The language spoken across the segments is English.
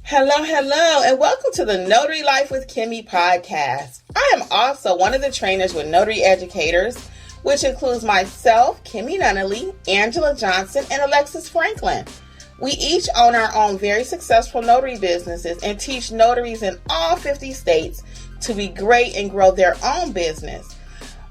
Hello, and welcome to the Notary Life with Kimmi Podcast. I am also one of the trainers with Notary Educators, which includes myself, Kimberly Nunnally, Angela Johnson, and Alexis Franklin. We each own our own very successful notary businesses and teach notaries in all 50 states to be great and grow their own business.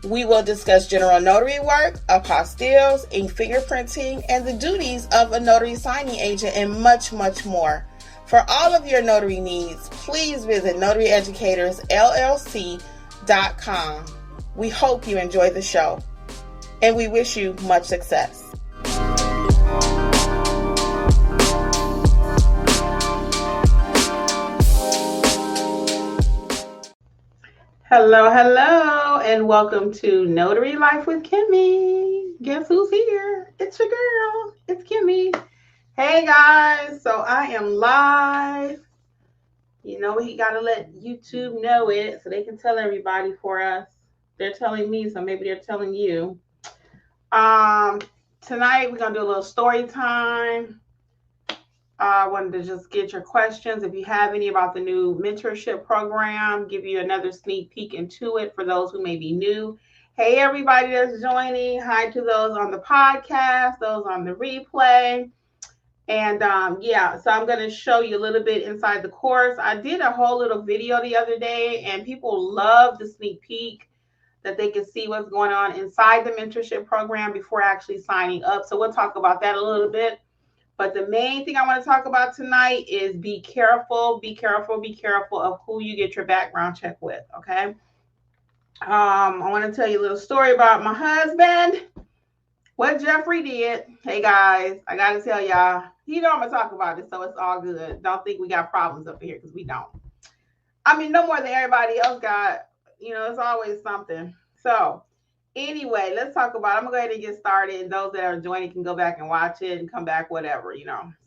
We will discuss general notary work, apostilles, ink fingerprinting, and the duties of a notary signing agent, and much, much more. For all of your notary needs, please visit notaryeducatorsllc.com. We hope you enjoy the show, and we wish you much success. Hello, and welcome to Notary Life with Kimmi. Guess who's here? It's your girl. It's Kimmi. Hey guys, so I am live. You know, we gotta let YouTube know it so they can tell everybody for us. They're telling me, so maybe they're telling you. Tonight we're gonna do a little story time. I wanted to just get your questions. If you have any about the new mentorship program, give you another sneak peek into it for those who may be new. Hey everybody that's joining. Hi to those on the podcast, those on the replay. And so I'm going to show you a little bit inside the course. I did a whole little video the other day, and people love the sneak peek that they can see what's going on inside the mentorship program before actually signing up. So we'll talk about that a little bit. But the main thing I want to talk about tonight is be careful of who you get your background check with, okay? I want to tell you a little story about my husband. What Jeffrey did. Hey guys, I gotta tell y'all, I'm gonna talk about it, so it's all good. Don't think we got problems up here, because we don't. I mean, no more than everybody else got. It's always something. So anyway, let's talk about it. I'm gonna go ahead and get started, and those that are joining can go back and watch it and come back, whatever,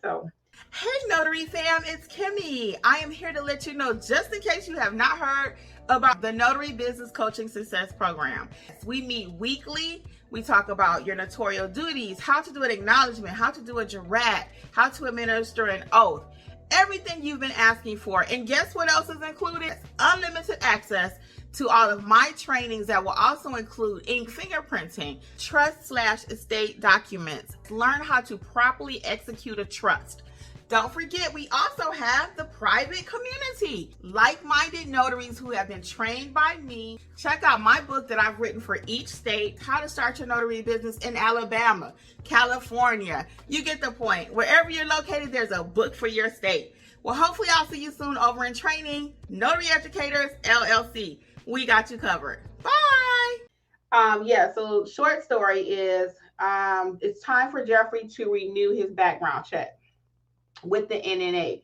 So hey Notary fam, it's Kimmi. I am here to let you know, just in case you have not heard about the Notary Business Coaching Success Program. We meet weekly. We talk about your notarial duties, how to do an acknowledgement, how to do a jurat, how to administer an oath, everything you've been asking for. And guess what else is included? Unlimited access to all of my trainings that will also include ink fingerprinting, trust/estate documents, learn how to properly execute a trust. Don't forget, we also have the private community, like-minded notaries who have been trained by me. Check out my book that I've written for each state, How to Start Your Notary Business in Alabama, California. You get the point. Wherever you're located, there's a book for your state. Well, hopefully I'll see you soon over in training. Notary Educators, LLC. We got you covered. Bye. So short story is, it's time for Jeffrey to renew his background check with the NNA.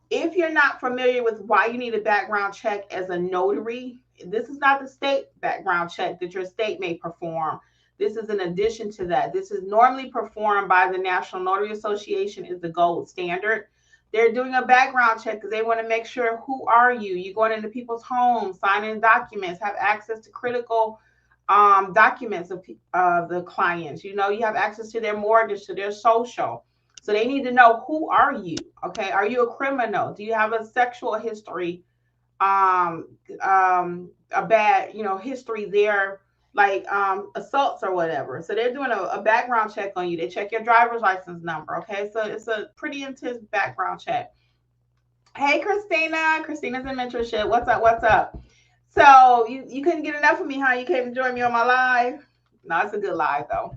If you're not familiar with why you need a background check as a notary, this is not the state background check that your state may perform. This is in addition to that. This is normally performed by the National Notary Association, is the gold standard. They're doing a background check because they want to make sure, who are you? You're going into people's homes, signing documents, have access to critical documents of the clients. You have access to their mortgage, to their social. So they need to know, who are you? Okay. Are you a criminal? Do you have a sexual history? A bad, history there, like assaults or whatever. So they're doing a background check on you. They check your driver's license number. Okay. So it's a pretty intense background check. Hey, Christina. Christina's in mentorship. What's up? So you couldn't get enough of me, huh? You came to join me on my live? No, it's a good live though.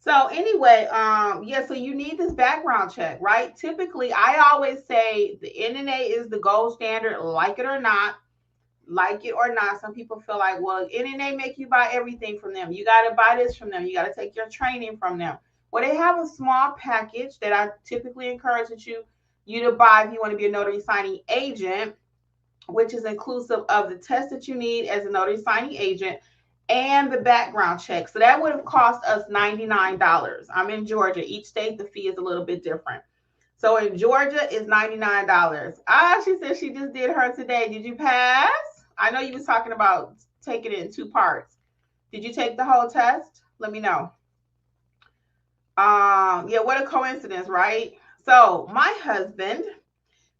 So anyway, so you need this background check, right? Typically, I always say the NNA is the gold standard, like it or not. Some people feel like, well, NNA make you buy everything from them. You got to buy this from them. You got to take your training from them. Well, they have a small package that I typically encourage you to buy if you want to be a notary signing agent, which is inclusive of the test that you need as a notary signing agent and the background check. So that would have cost us $99. I'm in Georgia. Each state, the fee is a little bit different. So in Georgia, it's $99. She said she just did her today. Did you pass? I know you was talking about taking it in 2 parts. Did you take the whole test? Let me know. What a coincidence, right? So my husband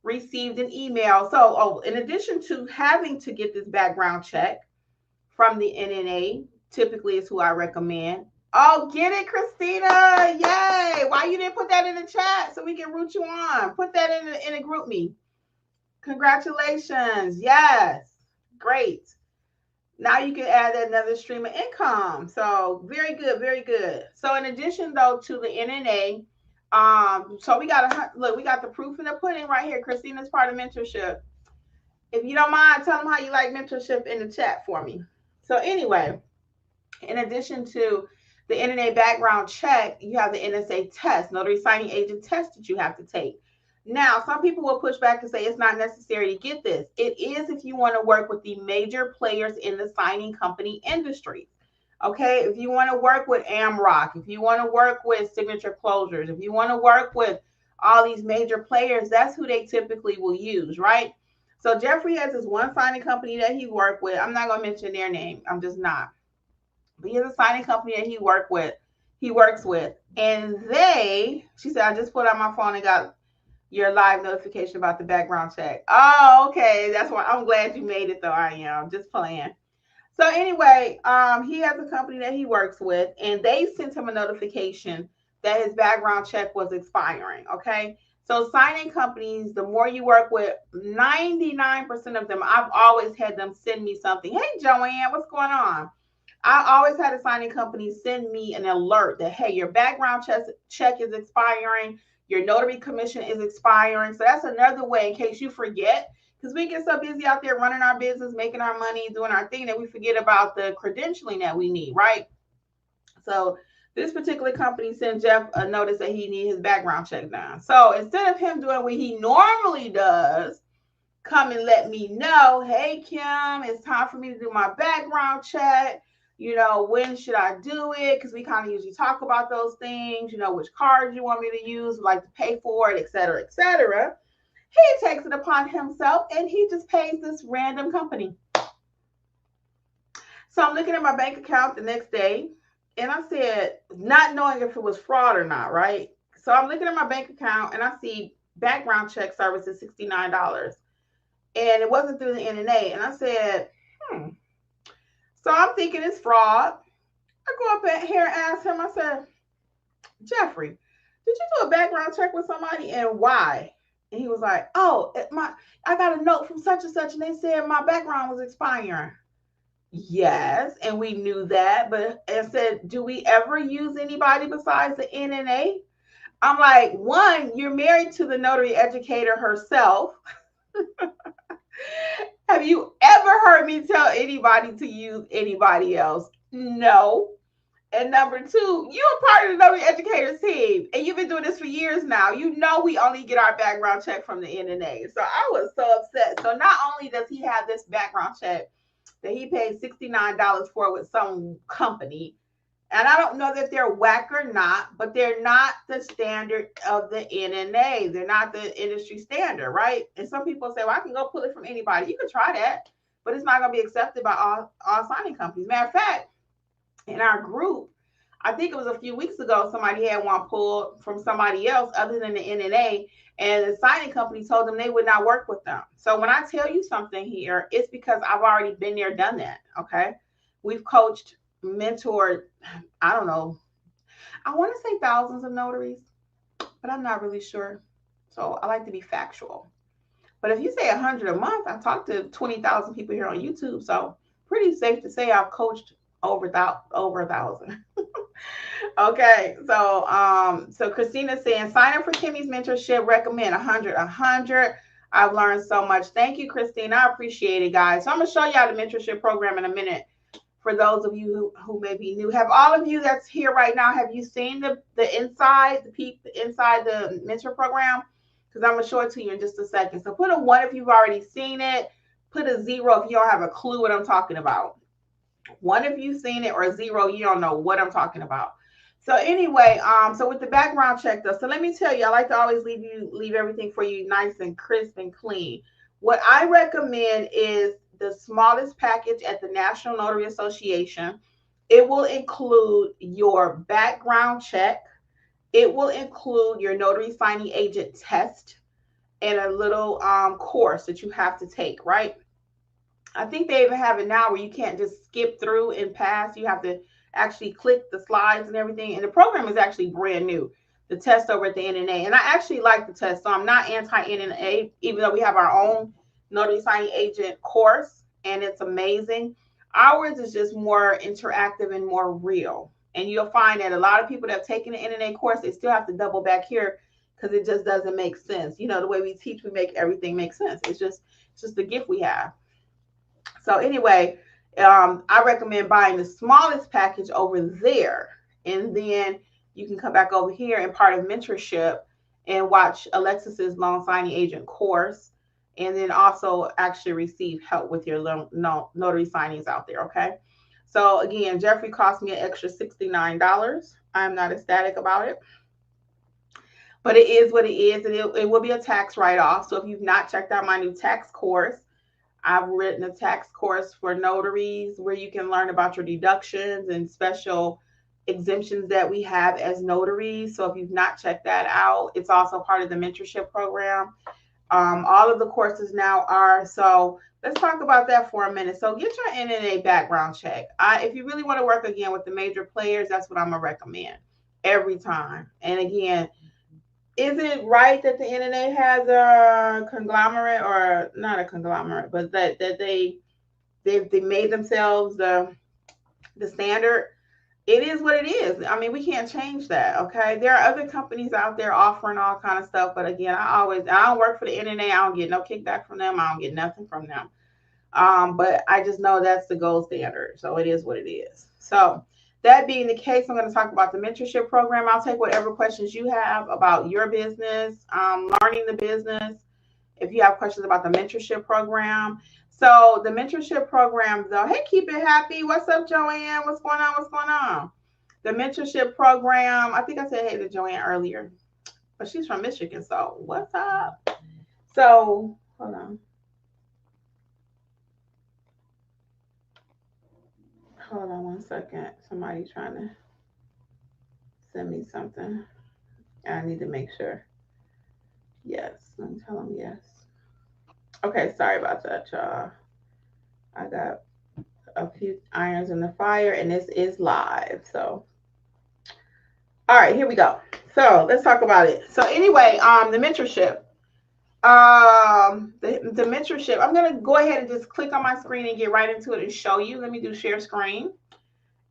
received an email. So, in addition to having to get this background check from the NNA, typically is who I recommend. Oh, get it, Christina. Yay. Why you didn't put that in the chat so we can root you on? Put that in a group me. Congratulations. Yes. Great. Now you can add another stream of income. So very good, very good. So in addition though to the NNA, so we got the proof in the pudding right here. Christina's part of mentorship. If you don't mind, tell them how you like mentorship in the chat for me. So anyway, in addition to the NNA background check, you have the NSA test, notary signing agent test that you have to take. Now, some people will push back and say it's not necessary to get this. It is if you want to work with the major players in the signing company industry. Okay, if you want to work with Amrock, if you want to work with Signature Closures, if you want to work with all these major players, that's who they typically will use, right? So Jeffrey has this one signing company that he worked with. I'm not going to mention their name. I'm just not. But he has a signing company that he works with. And she said, I just put on my phone and got your live notification about the background check. Oh, okay. That's why I'm glad you made it though. I am just playing. So anyway, he has a company that he works with, and they sent him a notification that his background check was expiring. Okay. So signing companies, the more you work with, 99% of them, I've always had them send me something. Hey, Joanne, what's going on? I always had a signing company send me an alert that, hey, your background check is expiring. Your notary commission is expiring. So that's another way in case you forget, because we get so busy out there running our business, making our money, doing our thing that we forget about the credentialing that we need, right? So this particular company sent Jeff a notice that he needs his background check done. So instead of him doing what he normally does, come and let me know, hey, Kim, it's time for me to do my background check. You know, when should I do it? Because we kind of usually talk about those things, you know, which cards you want me to use, like to pay for it, et cetera, et cetera. He takes it upon himself and he just pays this random company. So I'm looking at my bank account the next day and I said, not knowing if it was fraud or not, right? So I'm looking at my bank account and I see background check service is $69. And it wasn't through the NNA. And I said, So I'm thinking it's fraud. I go up here and ask him, I said, Jeffrey, did you do a background check with somebody and why? And he was like, oh, I got a note from such and such and they said my background was expiring. Yes, and we knew that, but I said, do we ever use anybody besides the NNA? I'm like, one, you're married to the notary educator herself. Have you ever heard me tell anybody to use anybody else? No. And number two, you're part of the notary educators team, and you've been doing this for years now. You know we only get our background check from the NNA. So I was so upset. So not only does he have this background check that he paid $69 for with some company, and I don't know that they're whack or not, but they're not the standard of the NNA. They're not the industry standard, right? And some people say, well, I can go pull it from anybody. You can try that, but it's not going to be accepted by all signing companies. Matter of fact, in our group, I think it was a few weeks ago, somebody had one pulled from somebody else other than the NNA, and the signing company told them they would not work with them. So when I tell you something here, it's because I've already been there, done that, okay? We've coached, mentored, I don't know, I want to say thousands of notaries, but I'm not really sure. So I like to be factual. But if you say 100 a month, I talk to 20,000 people here on YouTube. So pretty safe to say I've coached over 1,000. Okay, so Christina's saying, sign up for Kimmi's mentorship, recommend 100. I've learned so much. Thank you, Christina. I appreciate it, guys. So I'm going to show y'all the mentorship program in a minute. For those of you who may be new, have all of you that's here right now, have you seen the inside, the peep inside the mentor program? Because I'm going to show it to you in just a second. So put a 1 if you've already seen it. Put a 0 if you don't have a clue what I'm talking about. 1 if you've seen it, or 0, you don't know what I'm talking about. So anyway, so with the background check though, so let me tell you, I like to always leave everything for you nice and crisp and clean. What I recommend is the smallest package at the National Notary Association. It will include your background check. It will include your notary signing agent test. and a little course that you have to take, right? I think they even have it now where you can't just skip through and pass. You have to actually click the slides and everything. And the program is actually brand new. The test over at the NNA. And I actually like the test. So I'm not anti-NNA, even though we have our own notary signing agent course. And it's amazing. Ours is just more interactive and more real. And you'll find that a lot of people that have taken the NNA course, they still have to double back here because it just doesn't make sense. You know, the way we teach, we make everything make sense. It's just the gift we have. So anyway, I recommend buying the smallest package over there. And then you can come back over here and part of mentorship and watch Alexis's loan signing agent course. And then also actually receive help with your notary signings out there. Okay. So again, Jeffrey cost me an extra $69. I'm not ecstatic about it, but it is what it is. And it will be a tax write-off. So if you've not checked out my new tax course, I've written a tax course for notaries where you can learn about your deductions and special exemptions that we have as notaries. So if you've not checked that out, it's also part of the mentorship program. All of the courses now are. So let's talk about that for a minute. So get your NNA background check. If you really want to work again with the major players, that's what I'm going to recommend every time. And again, is it right that the NNA has a conglomerate, or not a conglomerate, but that they made themselves the standard? It is what it is. I mean, we can't change that. Okay. There are other companies out there offering all kind of stuff. But again, I don't work for the NNA. I don't get no kickback from them. I don't get nothing from them. But I just know that's the gold standard. So it is what it is. So that being the case, I'm going to talk about the mentorship program. I'll take whatever questions you have about your business, learning the business. If you have questions about the mentorship program. So the mentorship program, though, hey, keep it happy. What's up, Joanne? What's going on? What's going on? The mentorship program, I think I said hey to Joanne earlier, but she's from Michigan. So what's up? So hold on. Hold on one second. Somebody trying to send me something. I need to make sure. Yes. Let me tell them yes. Okay, sorry about that, y'all. I got a few irons in the fire, and this is live. So, all right, here we go. So let's talk about it. So anyway, the mentorship. The mentorship. I'm gonna go ahead and just click on my screen and get right into it and show you. Let me do share screen.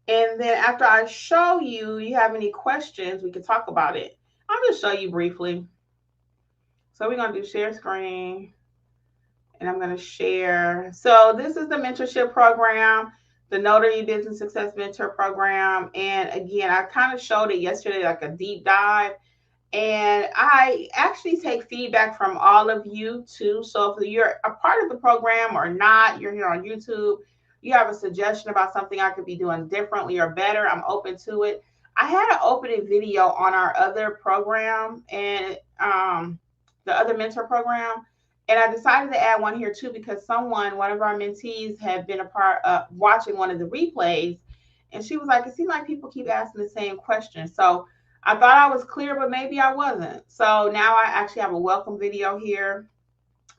And then after I show you, you have any questions, we can talk about it. I'll just show you briefly. So we're going to do share screen. And I'm going to share. So this is the mentorship program, the Notary Business Success Mentor Program. And again, I kind of showed it yesterday, like a deep dive. And I actually take feedback from all of you too. So if you're a part of the program or not, you're here on YouTube, you have a suggestion about something I could be doing differently or better, I'm open to it. I had an opening video on our other program and the other mentor program. And I decided to add one here too, because one of our mentees had been a part of watching one of the replays. And she was like, it seems like people keep asking the same question. So I thought I was clear, but maybe I wasn't. So now I actually have a welcome video here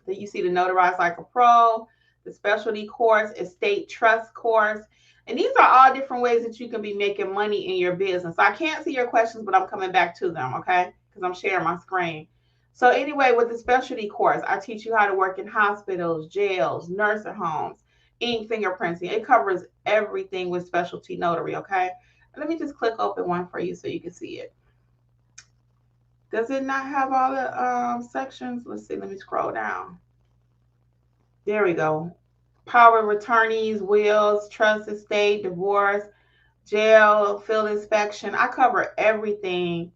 that you see the Notarize Like a Pro, the specialty course, estate trust course. And these are all different ways that you can be making money in your business. So I can't see your questions, but I'm coming back to them, okay? Because I'm sharing my screen. So anyway, with the specialty course, I teach you how to work in hospitals, jails, nursing homes, ink fingerprinting. It covers everything with specialty notary, okay? Let me just click open one for you so you can see it. Does it not have all the sections? Let's see. Let me scroll down. There we go. Power of attorneys, wills, trust, estate, divorce, jail, field inspection. I cover everything,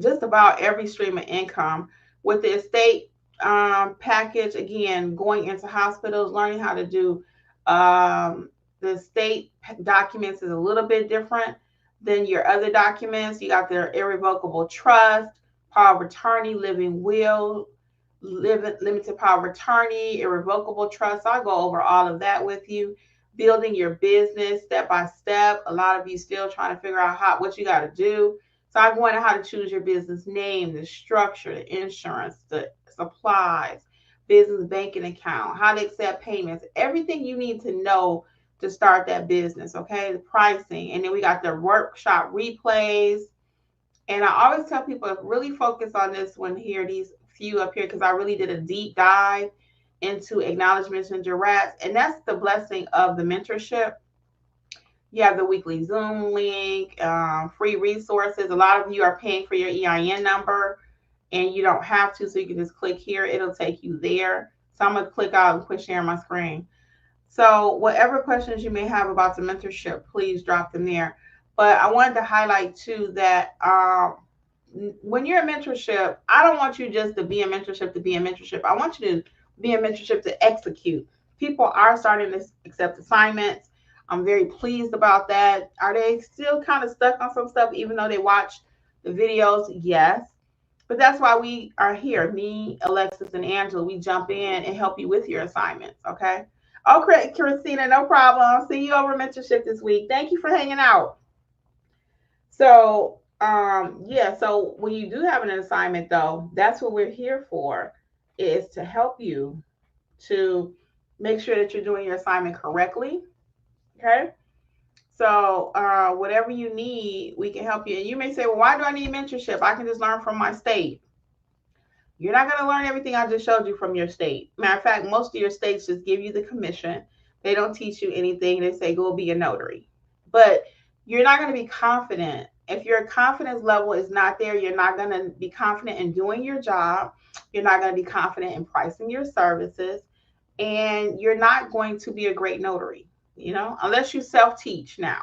just about every stream of income. With the estate package, again, going into hospitals, learning how to do the estate documents is a little bit different than your other documents. You got their irrevocable trust, power of attorney, living will, limited power of attorney, irrevocable trust. I'll go over all of that with you. Building your business step by step. A lot of you still trying to figure out what you got to do. So I go into how to choose your business name, the structure, the insurance, the supplies, business banking account, how to accept payments, everything you need to know to start that business, okay? The pricing. And then we got the workshop replays. And I always tell people really focus on this one here, these few up here, because I really did a deep dive into acknowledgments and jurats. And that's the blessing of the mentorship. You have the weekly Zoom link, free resources. A lot of you are paying for your EIN number and you don't have to, so you can just click here. It'll take you there. So I'm going to click out and quit sharing my screen. So whatever questions you may have about the mentorship, please drop them there. But I wanted to highlight too that when you're a mentorship, I don't want you just to be a mentorship to be a mentorship. I want you to be a mentorship to execute. People are starting to accept assignments. I'm very pleased about that. Are they still kind of stuck on some stuff even though they watch the videos? Yes. But that's why we are here. Me, Alexis, and Angela, we jump in and help you with your assignments, okay? Oh, Christina, no problem. See you over mentorship this week. Thank you for hanging out. So, yeah, so when you do have an assignment, though, that's what we're here for, is to help you to make sure that you're doing your assignment correctly, okay? So whatever you need, we can help you. And you may say, well, why do I need mentorship? I can just learn from my state. You're not going to learn everything I just showed you from your state. Matter of fact, most of your states just give you the commission. They don't teach you anything. They say, go be a notary. But you're not going to be confident. If your confidence level is not there, you're not going to be confident in doing your job. You're not going to be confident in pricing your services. And you're not going to be a great notary, you know, unless you self-teach now.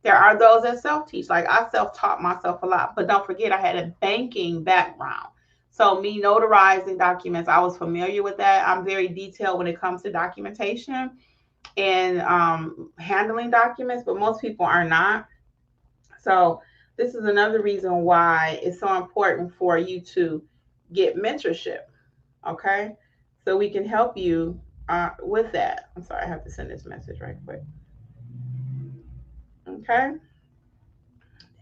There are those that self-teach. Like I self-taught myself a lot. But don't forget, I had a banking background. So me notarizing documents, I was familiar with that. I'm very detailed when it comes to documentation and handling documents, but most people are not. So this is another reason why it's so important for you to get mentorship, okay? So we can help you with that. I'm sorry, I have to send this message right quick. Okay,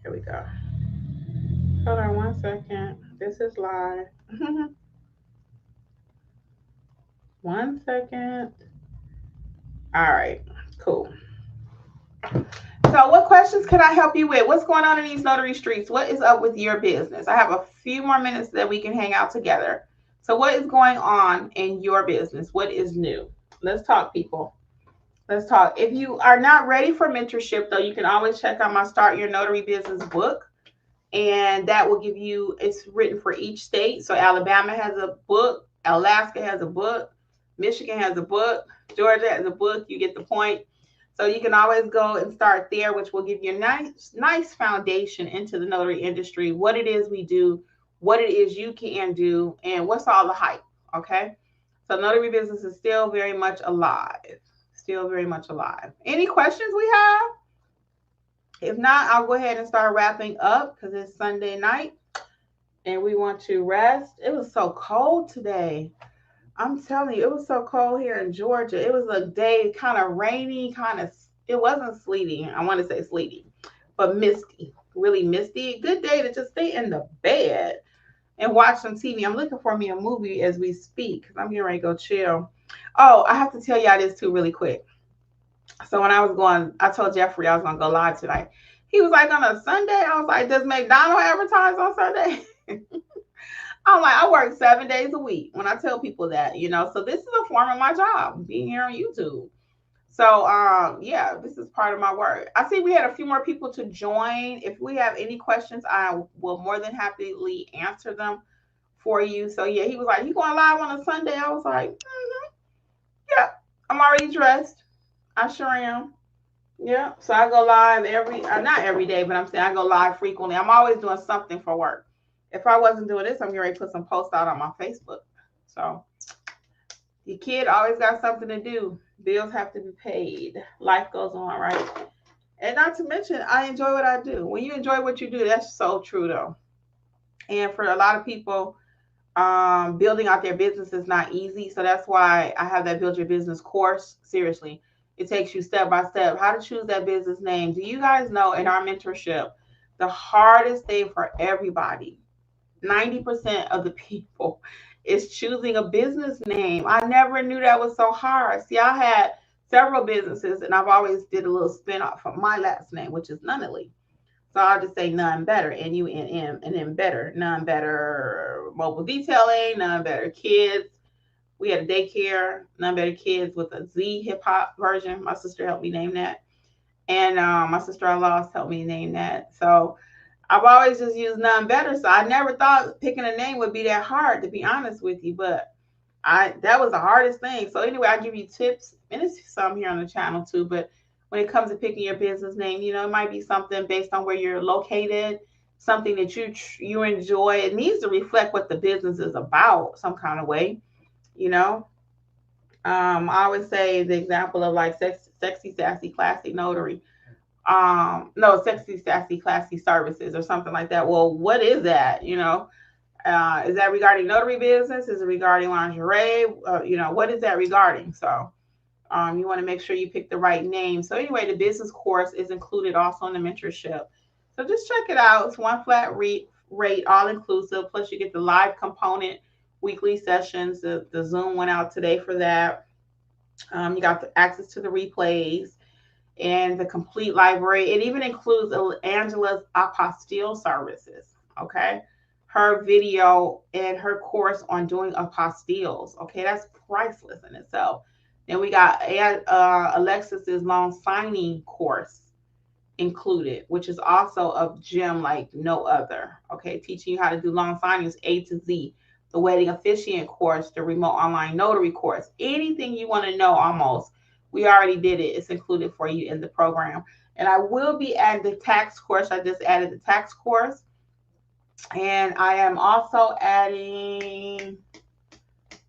here we go. Hold on 1 second. This is live. 1 second. All right, cool. So what questions can I help you with? What's going on in these notary streets? What is up with your business? I have a few more minutes that we can hang out together. So what is going on in your business? What is new? Let's talk, people. Let's talk. If you are not ready for mentorship, though, you can always check out my Start Your Notary Business book. And that will give you, it's written for each state. So Alabama has a book. Alaska has a book. Michigan has a book. Georgia has a book. You get the point. So you can always go and start there, which will give you a nice foundation into the notary industry, what it is we do, what it is you can do, and what's all the hype, okay? So notary business is still very much alive. Still very much alive. Any questions we have? If not, I'll go ahead and start wrapping up because it's Sunday night and we want to rest. It was so cold today. I'm telling you, it was so cold here in Georgia. It was a day kind of rainy, it wasn't sleety. I want to say sleety, but misty, really misty. Good day to just stay in the bed and watch some TV. I'm looking for me a movie as we speak because I'm getting ready to go chill. Oh, I have to tell y'all this too really quick. So when I was going, I told Jeffrey I was going to go live tonight. He was like, on a Sunday? I was like, does McDonald's advertise on Sunday? I'm like, I work 7 days a week when I tell people that, you know, so this is a form of my job, being here on YouTube. So, yeah, this is part of my work. I see we had a few more people to join. If we have any questions, I will more than happily answer them for you. So, yeah, he was like, you going live on a Sunday? I was like, yeah, I'm already dressed. I sure am. Yeah, so I go live not every day, but I'm saying I go live frequently. I'm always doing something for work. If I wasn't doing this, I'm going to put some posts out on my Facebook. So your kid always got something to do. Bills have to be paid. Life goes on, right? And not to mention, I enjoy what I do. When you enjoy what you do, that's so true, though. And for a lot of people, building out their business is not easy. So that's why I have that Build Your Business course. Seriously, it takes you step by step how to choose that business name. Do you guys know in our mentorship, the hardest thing for everybody, 90% of the people is choosing a business name. I never knew that was so hard. See, I had several businesses, and I've always did a little spin off from my last name, which is Nunnally. So I'll just say none better, Nunnm, and then better, none better mobile detailing, none better kids. We had a daycare, none better kids with a Z hip hop version. My sister helped me name that. And my sister-in-law helped me name that. So I've always just used none better. So I never thought picking a name would be that hard, to be honest with you. But that was the hardest thing. So anyway, I give you tips, and it's some here on the channel too. But when it comes to picking your business name, it might be something based on where you're located, something that you enjoy. It needs to reflect what the business is about, some kind of way. I always say the example of like sexy, sassy, classy notary. No, sexy, sassy, classy services or something like that. Well, what is that? Is that regarding notary business? Is it regarding lingerie? What is that regarding? So you want to make sure you pick the right name. So anyway, the business course is included also in the mentorship. So just check it out. It's one flat rate, all inclusive. Plus you get the live component, weekly sessions. The Zoom went out today for that. You got the access to the replays and the complete library. It even includes Angela's apostille services. Okay. Her video and her course on doing apostilles. Okay. That's priceless in itself. Then we got Alexis's loan signing course included, which is also a gem like no other. Okay. Teaching you how to do loan signings A to Z. The wedding officiant course, the remote online notary course, anything you want to know almost. We already did it. It's included for you in the program. And I will be adding the tax course. I just added the tax course. And I am also adding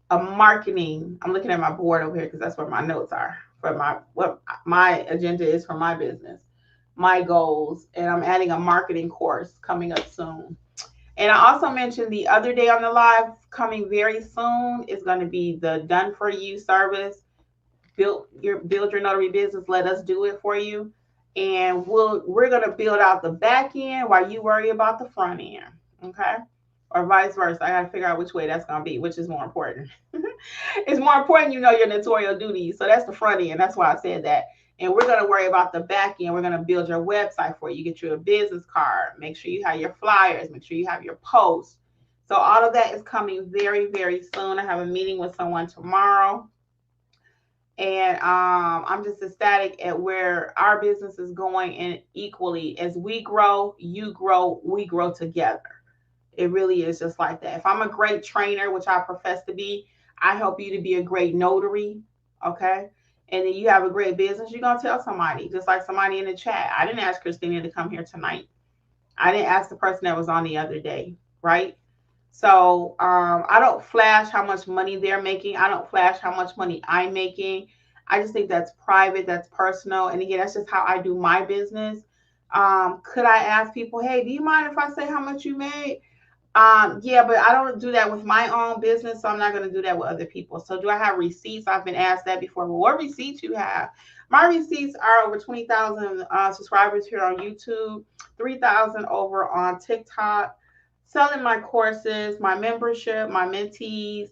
a marketing. I'm looking at my board over here because that's where my notes are for what my agenda is for my business, my goals. And I'm adding a marketing course coming up soon. And I also mentioned the other day on the live, coming very soon is going to be the done for you service. Build your notary business. Let us do it for you. And we're going to build out the back end while you worry about the front end. Okay. Or vice versa. I got to figure out which way that's going to be, which is more important. It's more important, your notarial duties. So that's the front end. That's why I said that. And we're going to worry about the back end. We're going to build your website for you. Get you a business card. Make sure you have your flyers. Make sure you have your posts. So all of that is coming very, very soon. I have a meeting with someone tomorrow. And I'm just ecstatic at where our business is going. And equally, as we grow, you grow, we grow together. It really is just like that. If I'm a great trainer, which I profess to be, I help you to be a great notary. Okay. And then you have a great business, you're going to tell somebody, just like somebody in the chat. I didn't ask Christina to come here tonight. I didn't ask the person that was on the other day, right? So I don't flash how much money they're making. I don't flash how much money I'm making. I just think that's private, that's personal. And again, that's just how I do my business. Could I ask people, hey, do you mind if I say how much you made? Yeah, but I don't do that with my own business, so I'm not going to do that with other people. So do I have receipts? I've been asked that before. Well, what receipts you have? My receipts are over 20,000 subscribers here on YouTube, 3,000 over on TikTok, selling my courses, my membership, my mentees,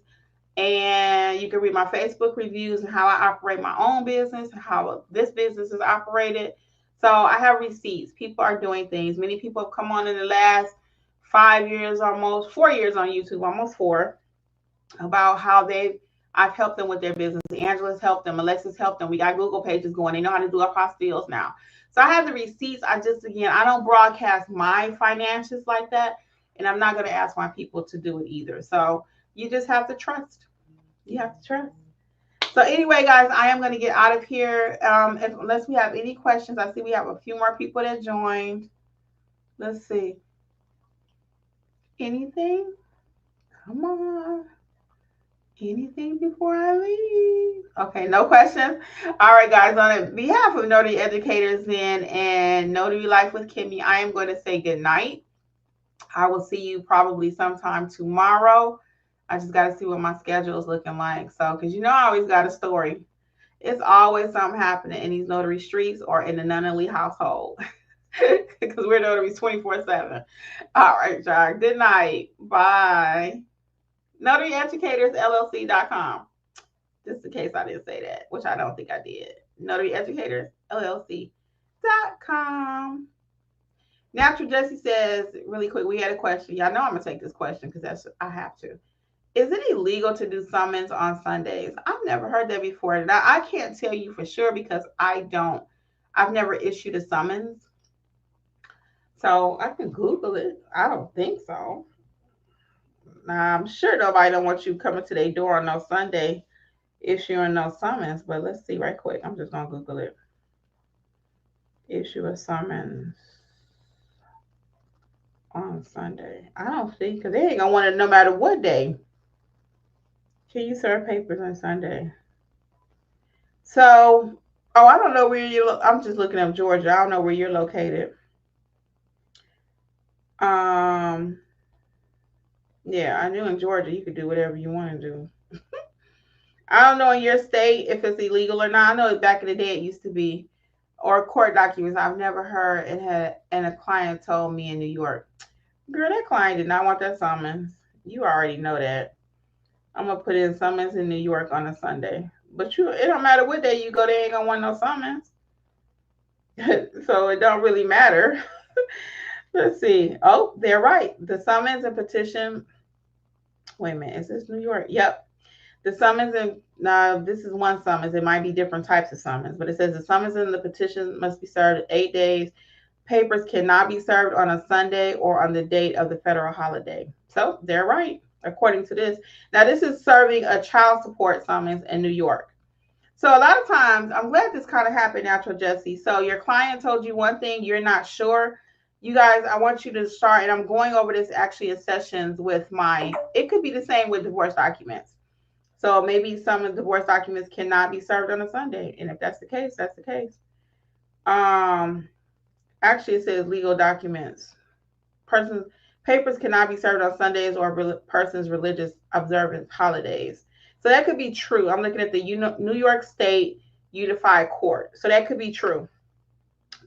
and you can read my Facebook reviews and how I operate my own business, how this business is operated. So I have receipts. People are doing things. Many people have come on in the last 5 years, almost 4 years on YouTube, almost 4, about how I've helped them with their business. Angela's helped them. Alexis helped them. We got Google pages going. They know how to do apostilles now. So I have the receipts. I don't broadcast my finances like that. And I'm not going to ask my people to do it either. So you just have to trust. You have to trust. So anyway, guys, I am going to get out of here. Unless we have any questions. I see we have a few more people that joined. Let's see. Anything? Come on. Anything before I leave? Okay, no questions. All right, guys. On behalf of Notary Educators then and Notary Life with Kimmi, I am going to say good night. I will see you probably sometime tomorrow. I just got to see what my schedule is looking like. So, because I always got a story. It's always something happening in these notary streets or in the Nunnally household. Because we're notaries 24/7. All right, y'all. Good night. Bye. NotaryEducatorsLLC.com. Just in case I didn't say that, which I don't think I did. NotaryEducatorsLLC.com. Natural Jesse says, really quick, we had a question. Y'all know I'm going to take this question because I have to. Is it illegal to do summons on Sundays? I've never heard that before. Now, I can't tell you for sure because I've never issued a summons. So I can Google it. I don't think so. Now, I'm sure nobody don't want you coming to their door on no Sunday issuing no summons, but let's see right quick. I'm just going to Google it. Issue a summons on Sunday. I don't see, because they ain't going to want it no matter what day. Can you serve papers on Sunday? So, I don't know where I'm just looking up Georgia. I don't know where you're located. Yeah, I knew in Georgia you could do whatever you want to do. I don't know in your state if it's illegal or not. I know back in the day it used to be, or court documents. I've never heard it had, and a client told me in New York, girl, that client did not want that summons. You already know that. I'm going to put in summons in New York on a Sunday. But it don't matter what day you go, they ain't going to want no summons. So it don't really matter. Let's see. Oh, they're right. The summons and petition. Wait a minute. Is this New York? Yep. The summons and now this is one summons. It might be different types of summons, but it says the summons and the petition must be served 8 days. Papers cannot be served on a Sunday or on the date of the federal holiday. So they're right, according to this. Now, this is serving a child support summons in New York. So a lot of times, I'm glad this kind of happened, Natural Jesse. So your client told you one thing, you're not sure. You guys, I want you to start, and I'm going over this actually in sessions with it could be the same with divorce documents. So maybe some of the divorce documents cannot be served on a Sunday. And if that's the case, that's the case. Actually, it says legal documents. Papers cannot be served on Sundays or person's religious observance holidays. So that could be true. I'm looking at the New York State Unified Court. So that could be true.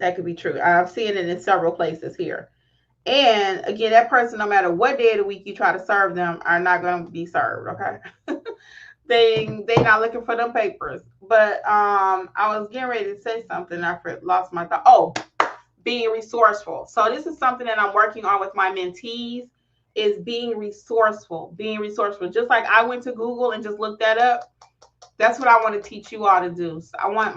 That could be true. I'm seeing it in several places here. And again, that person, no matter what day of the week you try to serve them, are not going to be served. Okay. They not looking for them papers. But I was getting ready to say something. I lost my thought. Oh, being resourceful. So this is something that I'm working on with my mentees, is being resourceful. Being resourceful. Just like I went to Google and just looked that up. That's what I want to teach you all to do. So I want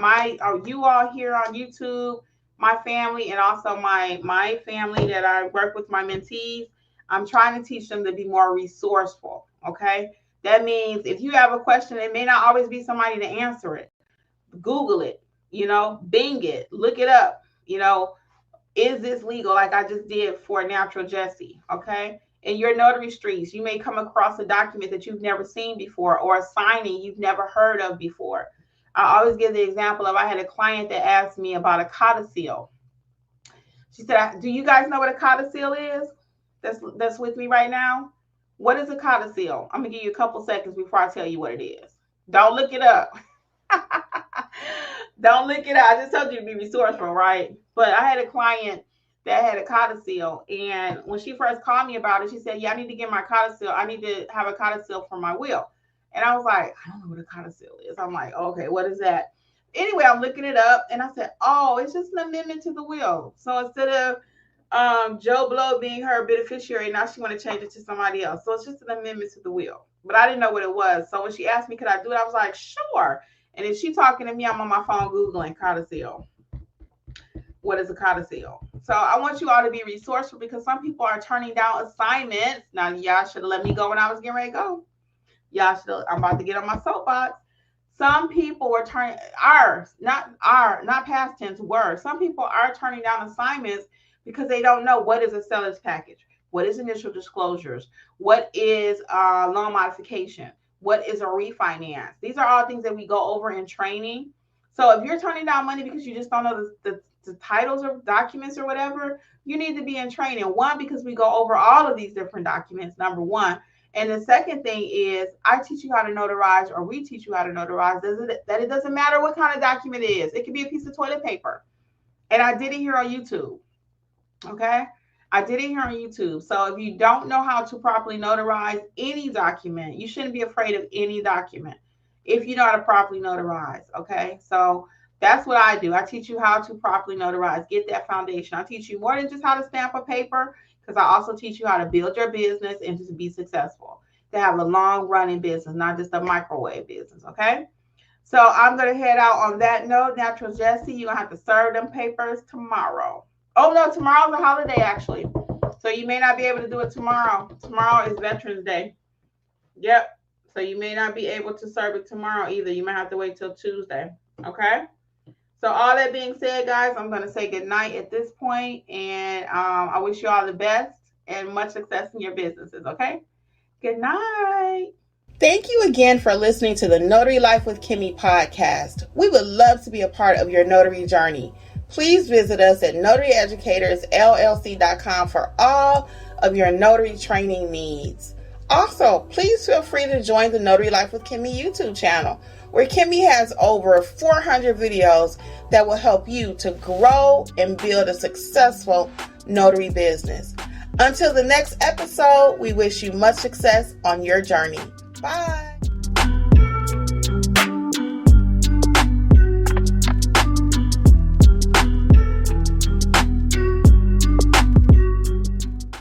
you all here on YouTube, my family, and also my family that I work with, my mentees. I'm trying to teach them to be more resourceful. Okay. That means if you have a question, it may not always be somebody to answer it. Google it, Bing it, look it up, is this legal? Like I just did for Natural Jesse. Okay. In your notary streets, you may come across a document that you've never seen before, or a signing you've never heard of before. I always give the example of, I had a client that asked me about a codicil. She said, do you guys know what a codicil is? That's with me right now. What is a codicil? I'm going to give you a couple seconds before I tell you what it is. Don't look it up. Don't look it up. I just told you to be resourceful, right? But I had a client that had a codicil, and when she first called me about it, she said, yeah, I need to get my codicil. I need to have a codicil for my will. And I was like, I don't know what a codicil is. I'm like, okay, what is that? Anyway, I'm looking it up, and I said, oh, it's just an amendment to the will. So instead of Joe Blow being her beneficiary, now she want to change it to somebody else. So it's just an amendment to the will. But I didn't know what it was. So when she asked me, could I do it? I was like, sure. And if she's talking to me, I'm on my phone Googling codicil. What is a codicil? So I want you all to be resourceful, because some people are turning down assignments. Now, y'all should have let me go when I was getting ready to go. I'm about to get on my soapbox. Some people were not past tense, were. Some people are turning down assignments because they don't know what is a seller's package, what is initial disclosures, what is loan modification, what is a refinance. These are all things that we go over in training. So if you're turning down money because you just don't know the titles of documents or whatever, you need to be in training. One, because we go over all of these different documents, number one. And the second thing is, I teach you how to notarize, or we teach you how to notarize, that it doesn't matter what kind of document it is. It could be a piece of toilet paper. And I did it here on YouTube. Okay. I did it here on YouTube. So if you don't know how to properly notarize any document, you shouldn't be afraid of any document if you know how to properly notarize, okay? So that's what I do. I teach you how to properly notarize, get that foundation. I teach you more than just how to stamp a paper, because I also teach you how to build your business and to be successful, to have a long running business, not just a microwave business, okay? So I'm going to head out on that note. Natural Jesse, you're going to have to serve them papers tomorrow. Oh, no, tomorrow's a holiday, actually. So you may not be able to do it tomorrow. Tomorrow is Veterans Day. Yep. So you may not be able to serve it tomorrow either. You might have to wait till Tuesday. Okay? So all that being said, guys, I'm going to say good night at this point. And I wish you all the best and much success in your businesses. Okay? Good night. Thank you again for listening to the Notary Life with Kimmi podcast. We would love to be a part of your notary journey. Please visit us at notaryeducatorsllc.com for all of your notary training needs. Also, please feel free to join the Notary Life with Kimmi YouTube channel, where Kimmi has over 400 videos that will help you to grow and build a successful notary business. Until the next episode, we wish you much success on your journey. Bye.